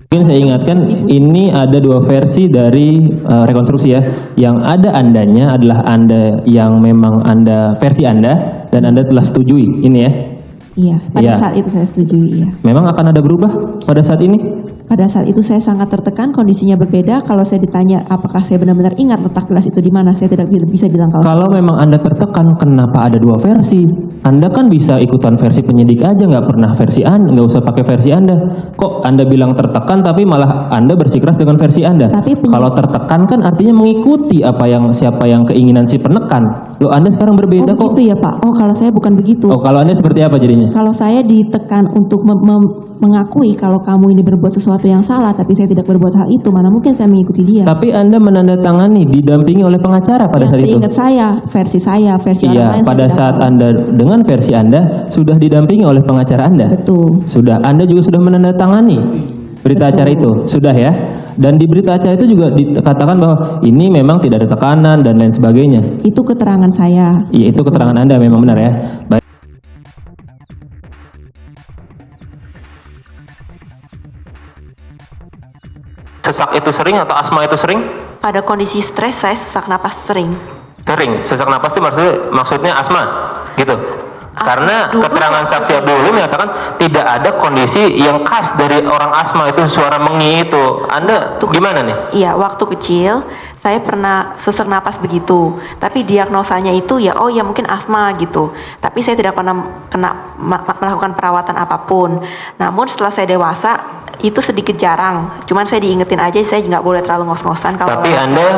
Mungkin saya ingatkan ini ada dua versi dari rekonstruksi ya. Yang ada andanya adalah Anda yang memang Anda versi Anda dan Anda telah setujui ini ya. Iya, pada Iya. saat itu saya setujui, iya. Memang akan ada berubah pada saat ini? Pada saat itu saya sangat tertekan, kondisinya berbeda. Kalau saya ditanya apakah saya benar-benar ingat letak gelas itu di mana, saya tidak bisa bilang Kalau memang Anda tertekan, kenapa ada dua versi? Anda kan bisa ikutan versi penyidik aja, nggak pernah versi Anda, nggak usah pakai versi Anda. Kok Anda bilang tertekan, tapi malah Anda bersikeras dengan versi Anda? Tapi kalau tertekan kan artinya mengikuti apa yang siapa yang keinginan si penekan. Loh, Anda sekarang berbeda kok. begitu ya Pak. Oh, kalau saya bukan begitu. Oh, kalau Anda seperti apa jadinya? Kalau saya ditekan untuk mengakui kalau kamu ini berbuat sesuatu yang salah, tapi saya tidak berbuat hal itu, mana mungkin saya mengikuti dia. Tapi Anda menandatangani, didampingi oleh pengacara pada saat itu? Seingat saya, versi orang Iya, lain. pada saat Anda dengan versi Anda sudah didampingi oleh pengacara Anda. Betul. Sudah, Anda juga sudah menandatangani berita acara itu, sudah ya. Dan di berita acara itu juga dikatakan bahwa ini memang tidak ada tekanan dan lain sebagainya. Itu keterangan saya. Iya, itu keterangan Anda memang benar ya. Baik. Sesak itu sering atau asma itu sering? Pada kondisi stres saya sesak napas sering. Sering. Sesak napas itu maksudnya asma, gitu. Karena dulu, keterangan saksi Abdul menyatakan tidak ada kondisi yang khas dari orang asma itu suara mengi itu. Anda gimana nih? Iya, waktu kecil saya pernah sesak napas begitu. Tapi diagnosanya itu ya oh ya mungkin asma gitu. Tapi saya tidak pernah melakukan perawatan apapun. Namun setelah saya dewasa itu sedikit jarang. Cuman saya diingetin aja, saya nggak boleh terlalu ngos-ngosan kalau. Tapi Anda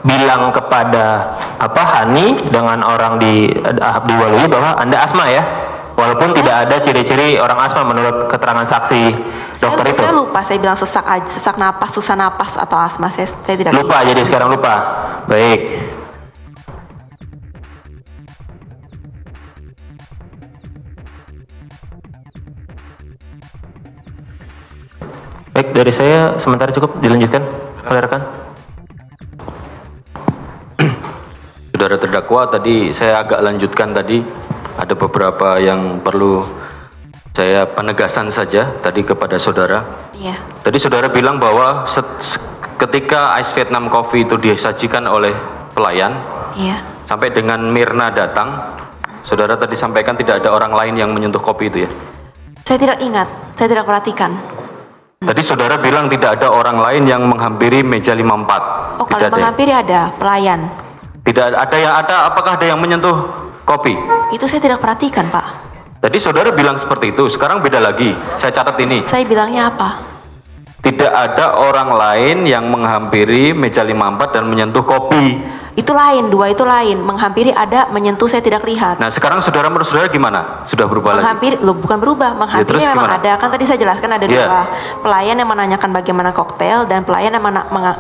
bilang kepada Hani dengan orang di Abdul Waluyo bahwa Anda asma ya, walaupun tidak ada ciri-ciri orang asma menurut keterangan saksi dokter itu. Saya lupa, saya bilang sesak aja, sesak napas, susah napas atau asma, saya tidak lupa. Jadi sekarang lupa. Baik. Baik, dari saya sementara cukup, dilanjutkan oleh rekan. Saudara terdakwa, tadi saya agak lanjutkan tadi, ada beberapa yang perlu saya penegasan saja tadi kepada saudara. Iya. Tadi saudara bilang bahwa ketika Ice Vietnam Coffee itu disajikan oleh pelayan, Iya. sampai dengan Mirna datang, saudara tadi sampaikan tidak ada orang lain yang menyentuh kopi itu ya? Saya tidak ingat, saya tidak perhatikan. Tadi saudara bilang tidak ada orang lain yang menghampiri meja 54. Oh, kalau menghampiri ada pelayan. Tidak ada yang ada, apakah ada yang menyentuh kopi? Itu saya tidak perhatikan, Pak. Tadi saudara bilang seperti itu, sekarang beda lagi. Saya catat ini. Saya bilangnya apa? Tidak ada orang lain yang menghampiri meja 54 dan menyentuh kopi. Itu lain, dua itu lain. Menghampiri ada, menyentuh saya tidak lihat. Nah, sekarang saudara menurut saudara gimana? Sudah berubah lagi? Menghampiri, loh bukan berubah. Menghampiri terus memang gimana? ada. Kan tadi saya jelaskan ada Iya. dua. Pelayan yang menanyakan bagaimana koktail dan pelayan yang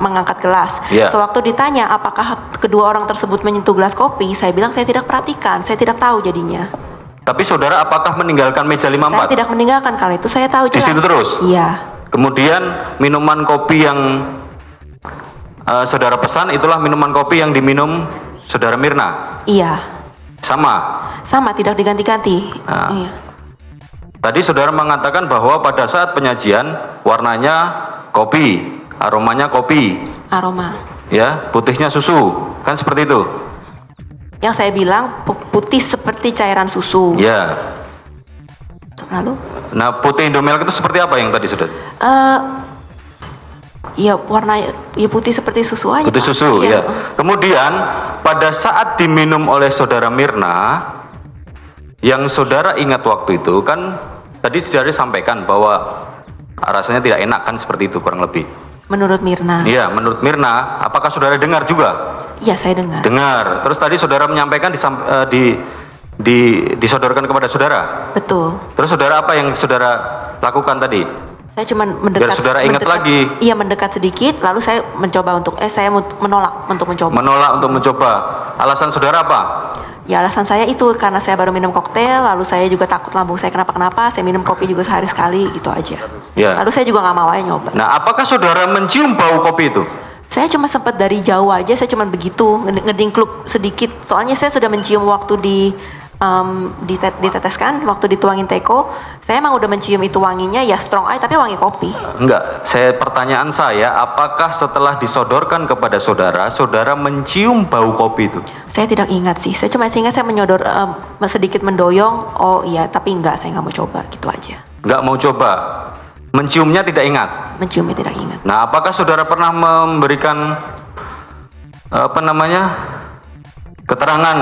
mengangkat gelas. Iya. Sewaktu ditanya apakah kedua orang tersebut menyentuh gelas kopi, saya bilang saya tidak perhatikan, saya tidak tahu jadinya. Tapi saudara apakah meninggalkan meja Saya 54? tidak meninggalkan, kalau itu saya tahu Di jelas. situ terus? Iya. Kemudian minuman kopi yang saudara pesan itulah minuman kopi yang diminum saudara Mirna? Iya. Sama? Sama, tidak diganti-ganti. Nah. Iya. Tadi saudara mengatakan bahwa pada saat penyajian warnanya kopi, aromanya kopi, Aroma. ya, putihnya susu, kan seperti itu? Yang saya bilang putih seperti cairan susu. Ya. Lalu? Nah, putih Indomilk itu seperti apa yang tadi sudah? Ya warna ya putih seperti susu aja. Putih Pak. susu, Iya. ya. Kemudian pada saat diminum oleh saudara Mirna, yang saudara ingat waktu itu kan tadi saudara sampaikan bahwa rasanya tidak enak kan seperti itu kurang lebih. Menurut Mirna. Iya, menurut Mirna, apakah saudara dengar juga? Iya, saya dengar. Dengar. Terus tadi saudara menyampaikan disodorkan kepada saudara. Betul. Terus saudara apa yang saudara lakukan tadi? Saya cuma mendekat. Biar saudara ingat lagi. Iya, mendekat sedikit, lalu saya mencoba untuk saya menolak untuk mencoba. Menolak untuk mencoba. Alasan saudara apa? Ya alasan saya itu karena saya baru minum koktail, lalu saya juga takut lambung saya kenapa-kenapa, saya minum kopi juga sehari sekali gitu aja. Ya. Lalu saya juga nggak mau aja nyoba. Nah, apakah saudara mencium bau kopi itu? Saya cuma sempat dari jauh aja, saya cuma begitu ngedingkluk sedikit. Soalnya saya sudah mencium waktu diteteskan, waktu dituangin teko. Saya emang udah mencium itu wanginya ya strong aja, tapi wangi kopi. Enggak, pertanyaan saya, apakah setelah disodorkan kepada saudara, saudara mencium bau kopi itu? Saya tidak ingat sih, saya cuma ingat saya menyodor sedikit mendoyong. Oh iya, tapi enggak, saya nggak mau coba gitu aja. Enggak mau coba, menciumnya tidak ingat. Menciumnya tidak ingat. Nah, apakah saudara pernah memberikan keterangan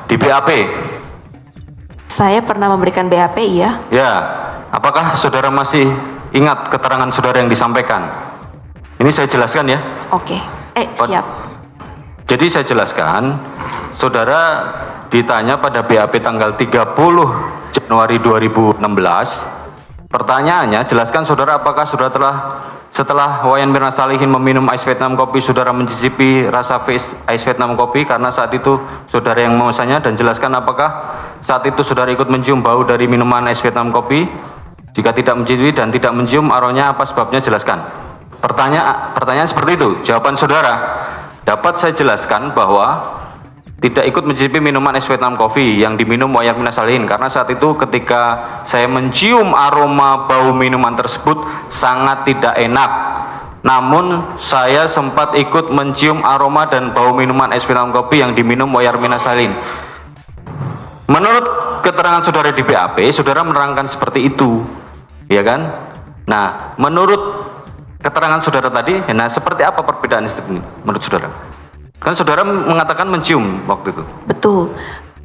di BAP? Saya pernah memberikan BAP, iya. Ya, apakah saudara masih ingat keterangan saudara yang disampaikan? Ini saya jelaskan ya. Oke, siap. Jadi saya jelaskan, saudara ditanya pada BAP tanggal 30 Januari 2016. Pertanyaannya, jelaskan saudara apakah saudara setelah Wayan Mirna Salihin meminum ais Vietnam kopi, saudara mencicipi rasa ais Vietnam kopi karena saat itu saudara yang memesannya, dan jelaskan apakah saat itu saudara ikut mencium bau dari minuman ais Vietnam kopi. Jika tidak mencicipi dan tidak mencium aromanya, apa sebabnya, jelaskan. Pertanyaan seperti itu. Jawaban saudara, dapat saya jelaskan bahwa tidak ikut mencicipi minuman es Vietnam Coffee yang diminum Wayan Mirna Salihin karena saat itu ketika saya mencium aroma bau minuman tersebut sangat tidak enak. Namun saya sempat ikut mencium aroma dan bau minuman es Vietnam Coffee yang diminum Wayan Mirna Salihin. Menurut keterangan saudara di BAP, saudara menerangkan seperti itu, ya kan? Nah, menurut keterangan saudara tadi, nah seperti apa perbedaan ini menurut saudara? Kan saudara mengatakan mencium waktu itu. Betul.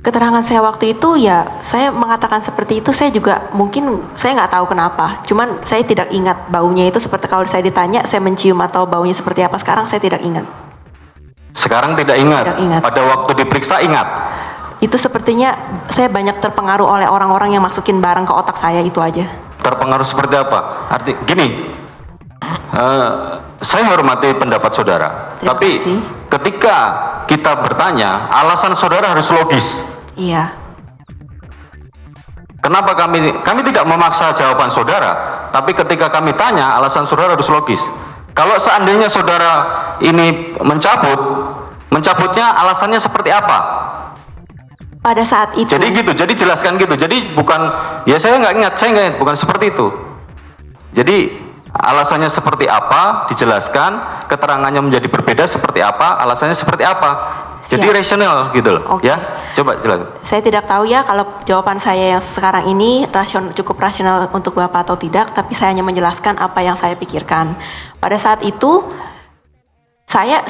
Keterangan saya waktu itu ya, saya mengatakan seperti itu, saya juga mungkin, saya nggak tahu kenapa. Cuman saya tidak ingat baunya itu seperti kalau saya ditanya, saya mencium atau baunya seperti apa sekarang, saya tidak ingat. Sekarang tidak ingat? Tidak ingat. Pada waktu diperiksa ingat? Itu sepertinya saya banyak terpengaruh oleh orang-orang yang masukin barang ke otak saya, itu aja. Terpengaruh seperti apa? Arti, gini, saya hormati pendapat saudara. Terima Tapi kasih. ketika kita bertanya, alasan saudara harus logis. Iya. Kenapa kami tidak memaksa jawaban saudara, tapi ketika kami tanya, alasan saudara harus logis. Kalau seandainya saudara ini mencabutnya alasannya seperti apa? Pada saat itu. Jadi gitu, jadi jelaskan gitu. Jadi bukan, ya saya nggak ingat, bukan seperti itu. Jadi alasannya seperti apa, dijelaskan, keterangannya menjadi berbeda seperti apa, alasannya seperti apa. Jadi Siap. rasional gitu loh, Oke. ya. Coba jelaskan. Saya tidak tahu ya kalau jawaban saya yang sekarang ini cukup rasional untuk Bapak atau tidak, tapi saya hanya menjelaskan apa yang saya pikirkan. Pada saat itu, saya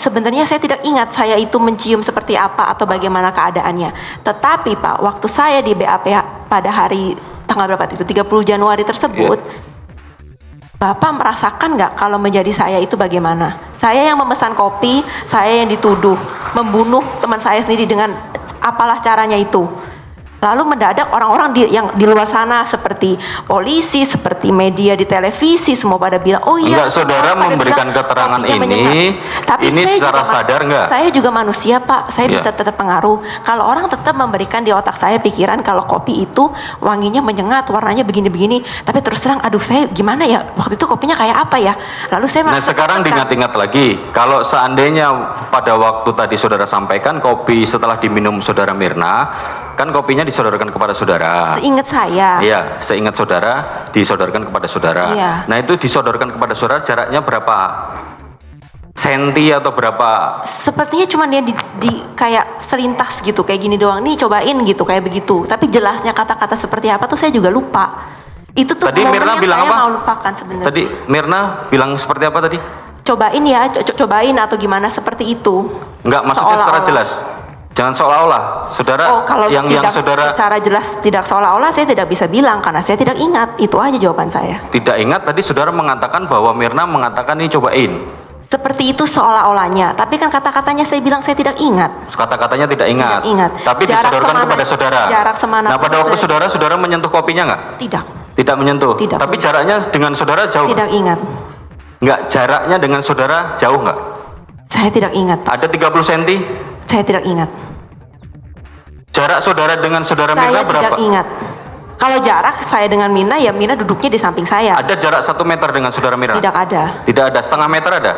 tidak ingat saya itu mencium seperti apa atau bagaimana keadaannya. Tetapi Pak, waktu saya di BAP pada hari tanggal berapa itu, 30 Januari tersebut, Bapak merasakan nggak kalau menjadi saya itu bagaimana? Saya yang memesan kopi, saya yang dituduh membunuh teman saya sendiri dengan apalah caranya itu. Lalu mendadak orang-orang yang di luar sana seperti polisi, seperti media di televisi semua pada bilang, oh iya. Enggak, saudara pada memberikan bilang, keterangan kopinya ini, menyengat. Tapi ini saya secara juga, sadar nggak? Saya juga manusia Pak, saya Iya. bisa tetap pengaruh. Kalau orang tetap memberikan di otak saya pikiran kalau kopi itu wanginya menyengat, warnanya begini-begini, tapi terus terang, aduh saya gimana ya, waktu itu kopinya kayak apa ya? Lalu saya Nah merasa sekarang tertekan. diingat-ingat lagi, kalau seandainya pada waktu tadi saudara sampaikan kopi setelah diminum saudara Mirna, kan kopinya disodorkan kepada saudara. Seingat saya. Iya, seingat saudara disodorkan kepada saudara. Iya. Nah itu disodorkan kepada saudara jaraknya berapa senti atau berapa? Sepertinya cuma dia di kayak selintas gitu, kayak gini doang. Nih cobain gitu, kayak begitu. Tapi jelasnya kata-kata seperti apa tuh saya juga lupa. Itu tuh Tadi momen Mirna yang bilang saya apa? mau lupakan sebenarnya. Tadi Mirna bilang seperti apa tadi? Cobain ya, cobain atau gimana seperti itu. Enggak, maksudnya secara Seolah-olah. jelas. Jangan seolah-olah, saudara. Oh, kalau yang tidak saudara secara jelas tidak seolah-olah saya tidak bisa bilang karena saya tidak ingat. Itu aja jawaban saya. tidak ingat, tadi saudara mengatakan bahwa Mirna mengatakan ini cobain. Seperti itu seolah-olahnya, tapi kan kata-katanya saya bilang saya tidak ingat. Kata-katanya tidak ingat. Tidak ingat. Tapi Jarak disodorkan semana- kepada saudara. jarak semana Nah, pada pun waktu saya- saudara menyentuh kopinya nggak? Tidak, Tidak menyentuh. Tidak. Tapi jaraknya dengan saudara jauh. tidak ingat. Nggak, jaraknya dengan saudara jauh nggak? Saya tidak ingat, Pak. Ada 30 cm? Saya tidak ingat. Jarak saudara dengan saudara Saya Mirna berapa? tidak ingat. Kalau jarak saya dengan Mina, ya Mina duduknya di samping saya. Ada jarak 1 meter dengan saudara Mirna? Tidak ada. Tidak ada. Setengah meter ada?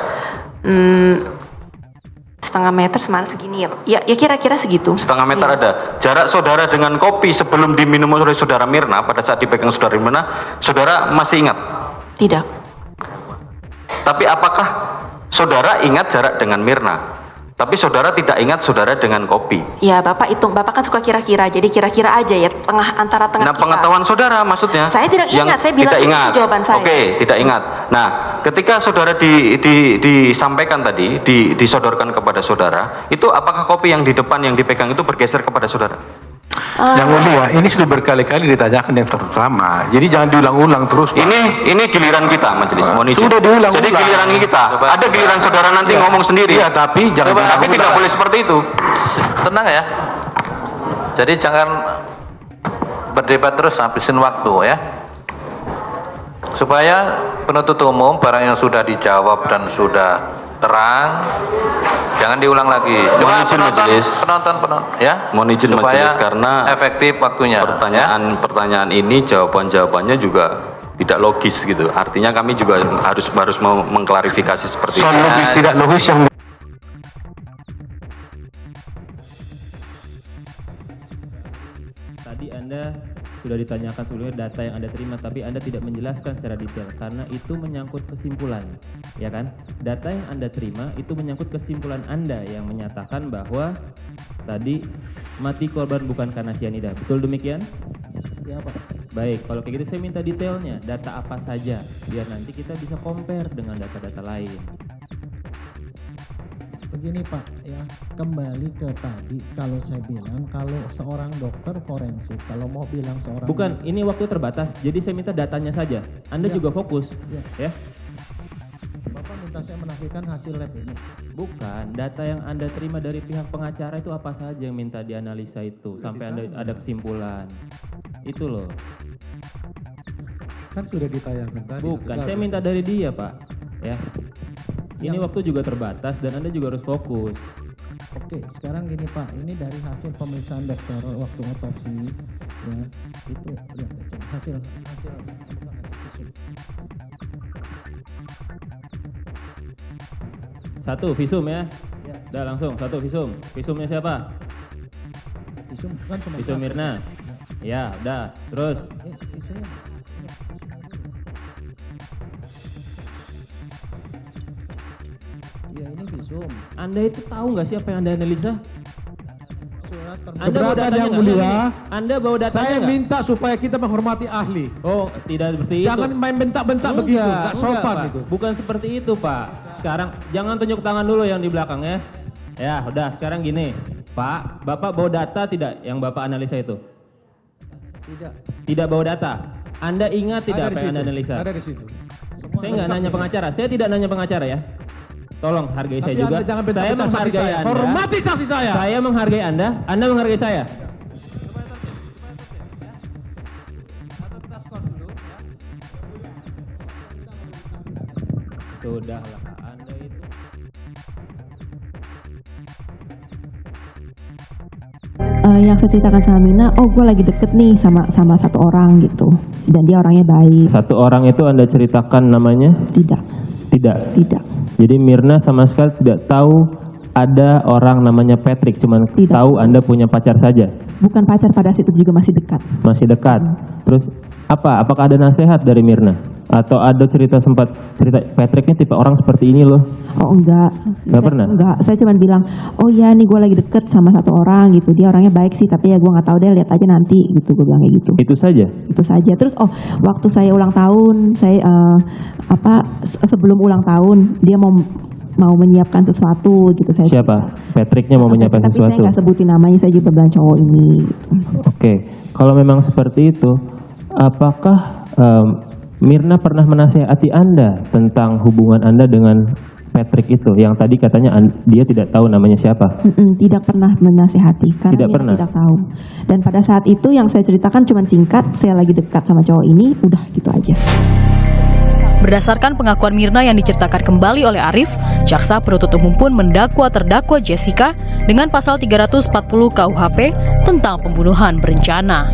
Setengah meter semana segini ya? Ya kira-kira segitu. Setengah meter Iya. ada. Jarak saudara dengan kopi sebelum diminum oleh saudara Mirna, pada saat dipegang saudara Mirna, saudara masih ingat? Tidak. Tapi apakah saudara ingat jarak dengan Mirna? Tapi saudara tidak ingat saudara dengan kopi. Ya Bapak hitung, Bapak kan suka kira-kira, jadi kira-kira aja ya antara tengah Nah, kita. pengetahuan saudara maksudnya? Saya tidak ingat, saya bilang tidak itu ingat. jawaban saya. Oke, tidak ingat. Nah, ketika saudara disampaikan tadi, disodorkan kepada saudara, itu apakah kopi yang di depan yang dipegang itu bergeser kepada saudara? Yang mulia, ini sudah berkali-kali ditanyakan yang terutama. Jadi jangan diulang-ulang terus, Pak. Ini giliran kita majelis. Mohon izin. Sudah diulang-ulang. Jadi giliran kita. Ada giliran saudara nanti ngomong sendiri. Iya, tapi jangan Tapi tidak boleh seperti itu. Tenang ya. Jadi jangan berdebat terus, habisin waktu ya. Supaya penuntut umum barang yang sudah dijawab dan sudah terang, jangan diulang lagi. Mohon izin, majelis. penonton ya. Mohon izin, supaya majelis, karena efektif waktunya. Pertanyaan ini jawabannya juga tidak logis gitu. Artinya kami juga harus mau mengklarifikasi seperti Soal itu. logis tidak logis yang Tadi Anda sudah ditanyakan sebelumnya data yang Anda terima, tapi Anda tidak menjelaskan secara detail karena itu menyangkut kesimpulan, ya kan? Data yang Anda terima itu menyangkut kesimpulan Anda yang menyatakan bahwa tadi mati korban bukan karena cyanida. Betul demikian? Ya Pak. Baik, kalau kayak gitu saya minta detailnya, data apa saja, biar nanti kita bisa compare dengan data-data lain. Begini Pak ya, kembali ke tadi kalau saya bilang kalau seorang dokter forensik, kalau mau bilang seorang Bukan, ini waktu terbatas, jadi saya minta datanya saja. Anda Ya. juga fokus, Ya. ya? Bapak minta saya menafikan hasil lab ini. Bukan, data yang Anda terima dari pihak pengacara itu apa saja yang minta dianalisa itu sampai Anda ada kesimpulan. Itu loh. Kan sudah ditayangkan tadi. Bukan, saya minta dari dia, Pak. Ya. Ini waktu juga terbatas dan Anda juga harus fokus. Oke, sekarang gini Pak, ini dari hasil pemeriksaan dokter waktu otopsi ya, itu lihat ya, coba hasil bukan hasil visum. Satu, visum ya. Ya, Udah langsung, satu visum. Visumnya siapa? visum kan cuma Visum satu. Mirna. Ya, udah. Terus, Visumnya. Ya ini visum. Anda itu tahu nggak sih apa yang Anda analisa? Surat Anda bawa Keberatan datanya yang nggak? mulia, Enggak, gini. Anda bawa datanya Saya nggak? minta supaya kita menghormati ahli. Oh, tidak seperti itu. Jangan main bentak-bentak begitu, nggak sopan Pak. itu. Bukan seperti itu, Pak. Sekarang jangan tunjuk tangan dulu yang di belakang ya. Ya, udah sekarang gini. Pak, Bapak bawa data tidak yang Bapak analisa itu? tidak. Tidak bawa data. Anda ingat tidak Ada apa di yang Anda situ. analisa? Ada di situ. Saya nggak nanya pengacara. Saya tidak nanya pengacara ya. Tolong hargai saya Tapi juga. Anda jangan Saya bentak-bentak saksi menghargai saya. Anda. Hormati saksi saya. Saya menghargai Anda menghargai saya. Sudahlah, Anda itu. Yang saya ceritakan sama Mina, oh gue lagi deket nih sama satu orang gitu, dan dia orangnya baik. Satu orang itu Anda ceritakan namanya? Tidak, Tidak. tidak. Jadi Mirna sama sekali tidak tahu ada orang namanya Patrick, cuman Tidak. tahu Anda punya pacar saja. Bukan pacar, pada saat itu juga masih dekat. Masih dekat. Terus apa? Apakah ada nasihat dari Mirna? Atau ada cerita Patrick ini tipe orang seperti ini loh? Oh enggak. Nggak pernah? Enggak, saya cuma bilang, oh ya nih gue lagi deket sama satu orang gitu, dia orangnya baik sih, tapi ya gue nggak tahu deh, lihat aja nanti gitu, gue bilang kayak gitu. Itu saja. Itu saja. Terus waktu saya ulang tahun, saya sebelum ulang tahun dia mau menyiapkan sesuatu gitu. Saya Siapa? Patricknya mau menyiapkan tapi sesuatu. saya nggak sebutin namanya, saya juga bilang cowok ini gitu. Oke, kalau memang seperti itu, apakah Mirna pernah menasihati Anda tentang hubungan Anda dengan Patrick itu, yang tadi katanya dia tidak tahu namanya siapa? Tidak pernah menasihati karena Tidak dia pernah? tidak tahu. Dan pada saat itu yang saya ceritakan cuma singkat, saya lagi dekat sama cowok ini, udah gitu aja. Berdasarkan pengakuan Mirna yang diceritakan kembali oleh Arief, jaksa penuntut umum pun mendakwa terdakwa Jessica dengan pasal 340 KUHP tentang pembunuhan berencana.